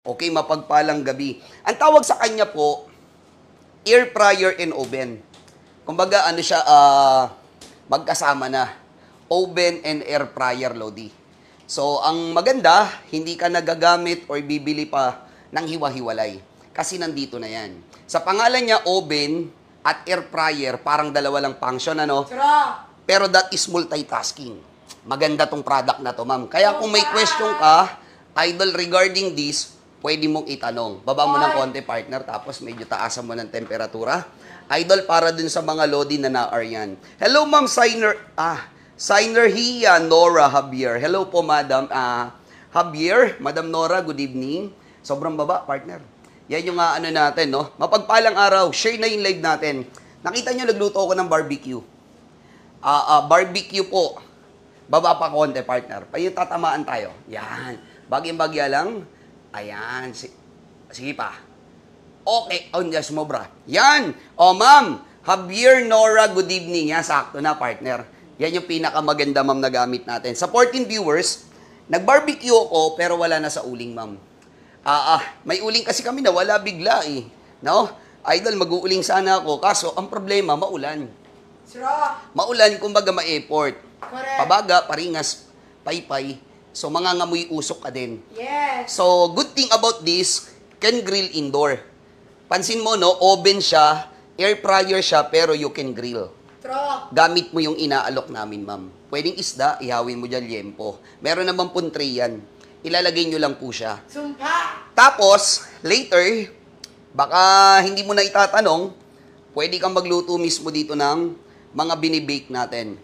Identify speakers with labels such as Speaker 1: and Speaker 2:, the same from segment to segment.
Speaker 1: Okay, mapagpalang gabi. Ang tawag sa kanya po, air fryer and oven. Kumbaga, ano siya, magkasama na. Oven and air fryer, Lodi. So, ang maganda, hindi ka nagagamit or bibili pa ng hiwa-hiwalay. Kasi nandito na yan. Sa pangalan niya, oven at air fryer, parang dalawa lang function, ano? Pero that is multitasking. Maganda tong product na to, ma'am. Kaya kung may question ka, idol, regarding this, pwede mong itanong. Baba mo ng konti, partner, tapos medyo taasan mo ng temperatura. Idol, para dun sa mga Lodi na na-ar yan. Hello, ma'am, Signer Hia Nora Javier. Hello po, madam. Javier, madam Nora, good evening. Sobrang baba, partner. Yan yung ano natin, no? Mapagpalang araw, share na yung live natin. Nakita nyo, nagluto ako ng barbecue. Barbecue po. Baba pa konti, partner. Yung tatamaan tayo. Yan. Bagyang-bagya lang. Ayan. Sige pa. Okay. Oh, hindi sumobra. Yan. Oh, ma'am. Javier Nora, good evening. Yan, sakto na, partner. Yan yung pinakamaganda, ma'am, na gamit natin. Sa 14 viewers, nag-barbecue ako, pero wala na sa uling, ma'am. May uling kasi kami na wala bigla, eh. No? Idol, mag-uuling sana ako. Kaso, ang problema, maulan. Maulan, kumbaga ma-effort. Pabaga, paringas, paypay. So, mangangamoy usok ka din.
Speaker 2: Yes.
Speaker 1: So, good thing about this, can grill indoor. Pansin mo, no? Oven siya, air fryer siya, pero you can grill. Gamit mo yung inaalok namin, ma'am. Pwedeng isda, ihawin mo dyan liempo. Meron naman pong tray yan. Ilalagay nyo lang po siya.
Speaker 2: Sumpa.
Speaker 1: Tapos, later, baka hindi mo na itatanong, pwede kang magluto mismo dito ng mga binibake natin.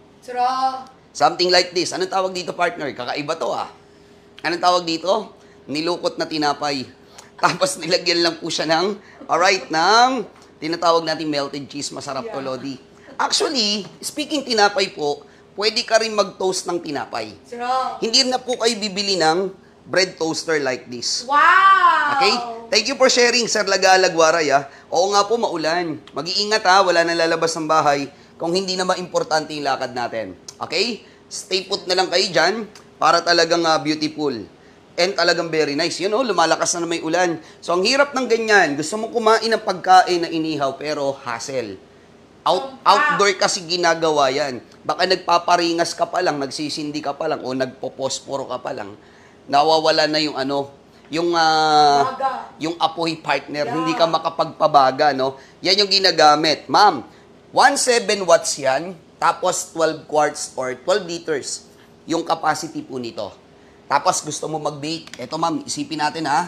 Speaker 1: Something like this. Anong tawag dito, partner? Kakaiba to, ah. Anong tawag dito? Nilukot na tinapay. Tapos, nilagyan lang po siya ng, tinatawag natin melted cheese. Masarap to, Lodi. Actually, speaking tinapay po, pwede ka rin mag-toast ng tinapay. Hindi na po kayo bibili ng bread toaster like this.
Speaker 2: Wow!
Speaker 1: Okay? Thank you for sharing, Sir Lagalagwaray, ah. Oo nga po, maulan. Mag-iingat, ha. Wala nang lalabas ng bahay kung hindi na maimportante yung lakad natin. Okay? Stay put na lang kayo dyan para talagang beautiful. And talagang very nice. You know, lumalakas na may ulan. So, ang hirap ng ganyan. Gusto mo kumain ng pagkain na inihaw, pero hassle. Outdoor kasi ginagawa yan. Baka nagpaparingas ka pa lang, nagsisindi ka pa lang, o nagpoposporo ka pa lang, nawawala na yung yung apoy, partner. Yeah. Hindi ka makapagpabaga, no? Yan yung ginagamit. Ma'am, 17 watts yan, tapos 12 quarts or 12 liters yung capacity po nito. Tapos gusto mo mag-bake. Eto, ma'am, isipin natin, ha?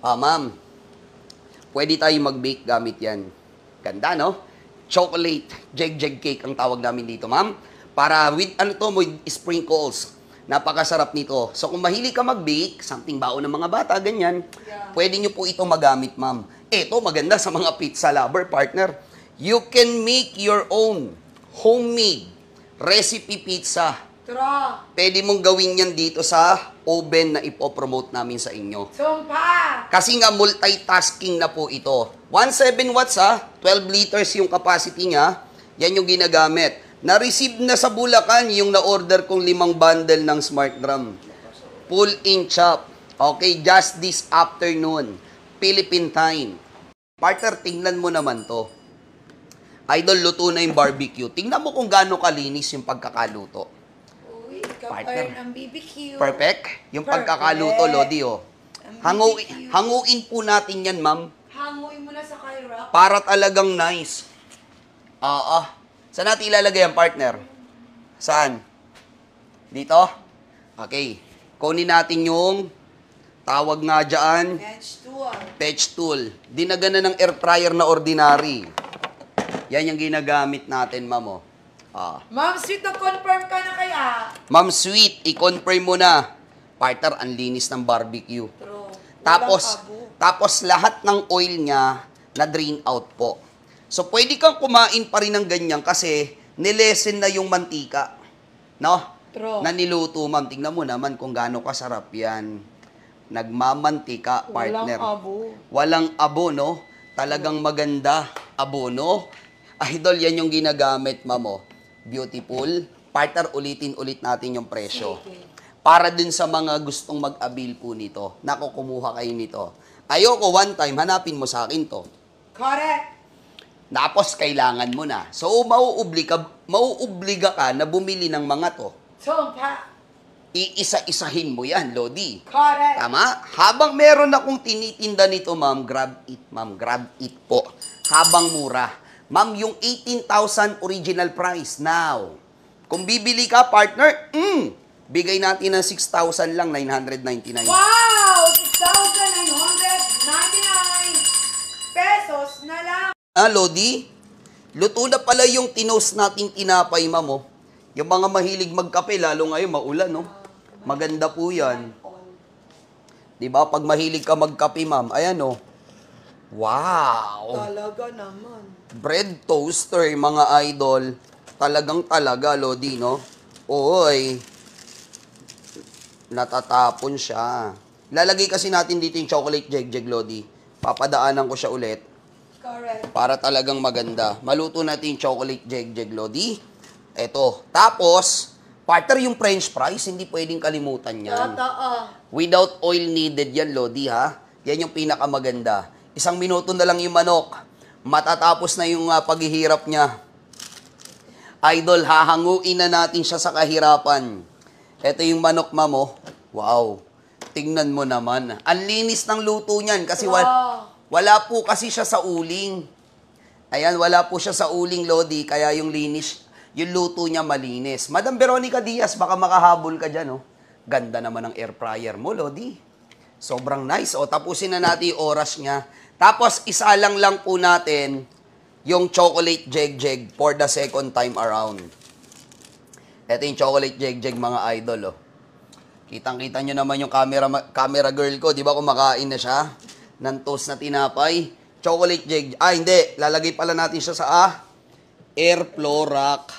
Speaker 1: Ma'am, pwede tayo mag-bake gamit yan. Ganda, no? Chocolate, jeg cake ang tawag namin dito, ma'am. Para with, with sprinkles. Napakasarap nito. So, kung mahilig ka mag-bake, something baon ng mga bata, ganyan, pwede nyo po ito magamit, ma'am. Ito, maganda sa mga pizza lover, partner. You can make your own homemade recipe pizza. Pwede mong gawin yan dito sa oven na ipopromote namin sa inyo.
Speaker 2: Sumpa!
Speaker 1: Kasi nga multitasking na po ito. 17 watts, ha? 12 liters yung capacity niya. Yan yung ginagamit. Na-receive na sa Bulacan yung na-order kong 5 bundle ng Smart Drum. Pull-in chop. Okay, just this afternoon. Philippine time. Partner, tingnan mo naman to. Idol, luto na yung barbecue. Tingnan mo kung gaano kalinis yung pagkakaluto.
Speaker 2: Uy, compare ng BBQ.
Speaker 1: Perfect. Yung pagkakaluto, Lodi, oh. Hanguin po natin yan, ma'am.
Speaker 2: Hanguin mo na sa Kyra.
Speaker 1: Para talagang nice. Saan natin ilalagay ang partner? Saan? Dito? Okay. Kunin natin yung tawag nga dyan. Patch tool. Dinagana ng air fryer na ordinary. Yan yung ginagamit natin, ma'am, oh.
Speaker 2: Ma'am Sweet, na-confirm ka na kaya?
Speaker 1: Ma'am Sweet, i-confirm mo na. Partner, ang linis ng barbecue.
Speaker 2: True.
Speaker 1: Tapos lahat ng oil niya na-drain out po. So, pwede kang kumain pa rin ng ganyan kasi nilesen na yung mantika. No?
Speaker 2: True.
Speaker 1: Na niluto, ma'am. Tingnan mo naman kung gaano kasarap yan. Nagmamantika, partner.
Speaker 2: Walang abo.
Speaker 1: Walang abo, no? Talagang maganda. Abo, no? Idol, yan yung ginagamit, ma'am, oh. Beautiful. Partner, ulitin-ulit natin yung presyo. para din sa mga gustong mag-avail po nito. Nako, kumuha kayo nito. Ayoko one time, hanapin mo sa akin to.
Speaker 2: Correct.
Speaker 1: Tapos kailangan mo na. So, mauubliga ka na bumili ng mga to.
Speaker 2: Tumpa.
Speaker 1: Iisa-isahin mo yan, Lodi.
Speaker 2: Correct.
Speaker 1: Tama? Habang meron akong tinitinda nito, ma'am, grab it, ma'am. Grab it po. Habang mura. Ma'am, yung 18,000 original price now. Kung bibili ka, partner, bigay natin ng 6,000 lang, 999.
Speaker 2: Wow! 6,999 pesos na lang.
Speaker 1: Lodi, luto na pala yung tinos nating tinapay, ma'am, oh. Yung mga mahilig magkape, lalo ngayon, maulan, no? Maganda po yan. Diba? Pag mahilig ka magkape, ma'am, ayan, oh. Wow!
Speaker 2: Talaga naman.
Speaker 1: Bread toaster, mga idol. Talagang talaga, Lodi, no? Oy. Natatapon siya. Lalagay kasi natin dito yung chocolate jeg-jeg, Lodi. Papadaanan ko siya ulit.
Speaker 2: Correct.
Speaker 1: Para talagang maganda. Maluto natin yung chocolate jeg-jeg, Lodi. Eto. Tapos, partner yung french fries, hindi pwedeng kalimutan yan.
Speaker 2: Totoo.
Speaker 1: Without oil needed yan, Lodi, ha? Yan yung pinakamaganda. 1 minuto na lang yung manok. Matatapos na yung paghihirap niya. Idol, hahanguin na natin siya sa kahirapan. Ito yung manok, ma'am, oh. Wow. Tingnan mo naman. Ang linis ng luto niyan kasi wala po kasi siya sa uling. Ayan, wala po siya sa uling, Lodi. Kaya yung linis, yung luto niya malinis. Madam Veronica Diaz, baka makahabol ka dyan, oh. Ganda naman ng air fryer mo, Lodi. Sobrang nice. O, tapusin na natin yung oras niya. Tapos, isa lang po natin yung chocolate jeg-jeg for the second time around. Ito yung chocolate jeg-jeg, mga idol, oh. Kitang-kita nyo naman yung camera girl ko. Di ba kumakain na siya ng toast na tinapay? Chocolate jeg. Hindi. Lalagay pala natin siya sa airflow rack.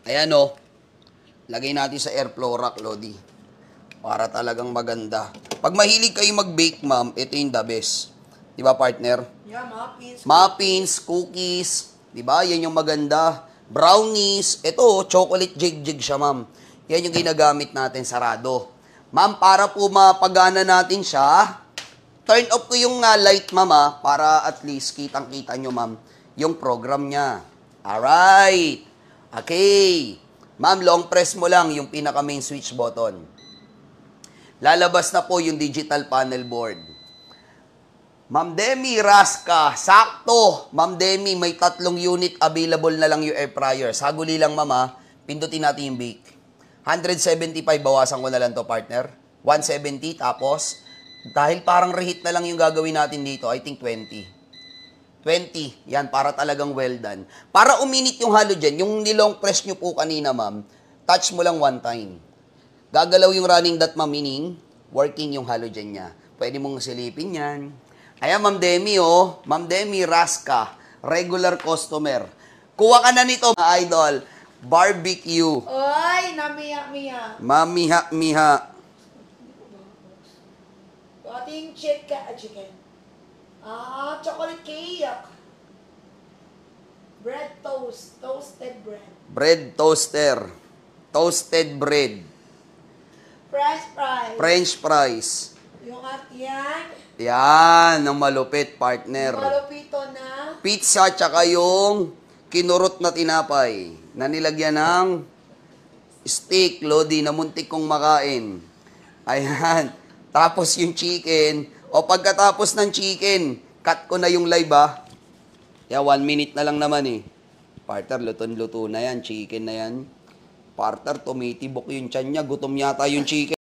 Speaker 1: Ayan, oh. Lagay natin sa airflow rack, Lodi. Para talagang maganda. Pag mahilig kayo mag-bake, ma'am, ito yung the best. Di ba, partner?
Speaker 2: Yeah, muffins.
Speaker 1: Muffins, cookies. Di ba? Yan yung maganda. Brownies. Ito, chocolate jig-jig siya, ma'am. Yan yung ginagamit natin, sarado. Ma'am, para po mapagana natin siya, turn off ko yung light, ma'am, para at least kitang-kita nyo, ma'am, yung program niya. Alright. Okay. Ma'am, long press mo lang yung pinaka main switch button. Lalabas na po yung digital panel board. Ma'am Demi, Raska, sakto. Ma'am Demi, may 3 unit available na lang yung air fryer. Saguli lang, mama. Pindutin natin yung bake. 175, bawasan ko na lang to, partner. 170, tapos, dahil parang reheat na lang yung gagawin natin dito, I think 20. 20, yan, para talagang well done. Para uminit yung halogen, yung nilong press nyo po kanina, ma'am, touch mo lang one time. Gagalaw yung running dot, ma'am, meaning, working yung halogen niya. Pwede mong silipin yan. Ayan, Ma'am Demi, oh. Ma'am Demi, Raska, regular customer. Kuha ka na nito, mga idol. Barbecue.
Speaker 2: Oy, namiya-miya.
Speaker 1: Mamiha-miha.
Speaker 2: Ating chicken. Chocolate cake. Bread toast. Toasted bread.
Speaker 1: Bread toaster. Toasted bread.
Speaker 2: French fries.
Speaker 1: French fries.
Speaker 2: Yung at yan.
Speaker 1: Yan, ang malupit, partner.
Speaker 2: Malupito na.
Speaker 1: Pizza, tsaka yung kinurot na tinapay na nilagyan ng steak, Lodi, na muntik kong makain. Ayan. Tapos yung chicken. O pagkatapos ng chicken, cut ko na yung live, ha. Yeah, 1 minute na lang naman, eh. Partner, luto na yan. Chicken na yan. Partner, tumitibok yung tiyan niya. Gutom yata yung chicken.